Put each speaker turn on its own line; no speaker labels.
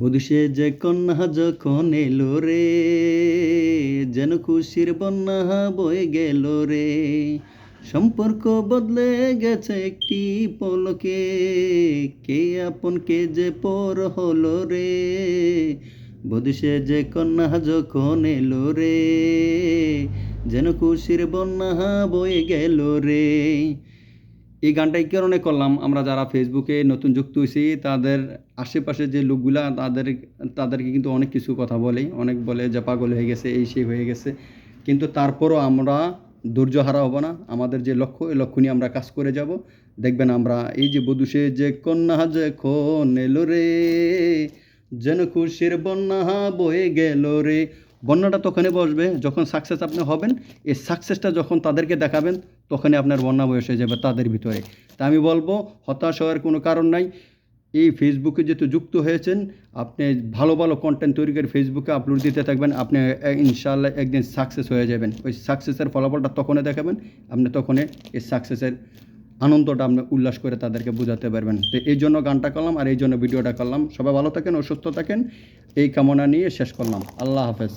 বধূ যে কন্যা যখন এলো রে, যেন খুশির বন্যা বয়ে গেল রে। সম্পর্ক বদলে গেছে একটি পলকে, কে আপন কে যে পর হলো রে। বধূ যে কন্যা যখন এলো রে, যেন খুশির বন্যা বয়ে গেল রে। এই গানটা এই কারণে করলাম, আমরা যারা ফেসবুকে নতুন যুক্ত হয়েছি তাদের আশেপাশে যে লোকগুলা তাদেরকে কিন্তু অনেক কিছু কথা বলে, অনেক বলে যে পাগল হয়ে গেছে, এই সেই হয়ে গেছে। কিন্তু তারপরও আমরা ধৈর্য হারা হব না। আমাদের যে লক্ষ্য, এই লক্ষ্য নিয়ে আমরা কাজ করে যাব। দেখবেন আমরা এই যে বধূ যে কন্যা যখন এলো রে, যেন খুশির বন্যা বয়ে গেল রে। বন্যাটা তখনই বসবে যখন সাকসেস আপনি হবেন। এই সাকসেসটা যখন তাদেরকে দেখাবেন, তখনই আপনার বন্যা বয়স হয়ে যাবে তাদের ভিতরে। তা আমি বলবো, হতাশ হওয়ার কোনো কারণ নাই। এই ফেসবুকে যেহেতু যুক্ত হয়েছেন, আপনি ভালো ভালো কন্টেন্ট তৈরি করে ফেসবুকে আপলোড দিতে থাকবেন, আপনি ইনশাআল্লাহ একদিন সাকসেস হয়ে যাবেন। ওই সাকসেসের ফলাফলটা তখনই দেখাবেন, আপনি তখনই এই সাকসেসের আনন্দটা আপনি উল্লাস করে তাদেরকে বোঝাতে পারবেন। তো এই জন্য গানটা করলাম আর এই জন্য ভিডিওটা করলাম। সবাই ভালো থাকেন ও সুস্থ থাকেন, এই কামনা নিয়ে শেষ করলাম। আল্লাহ হাফেজ।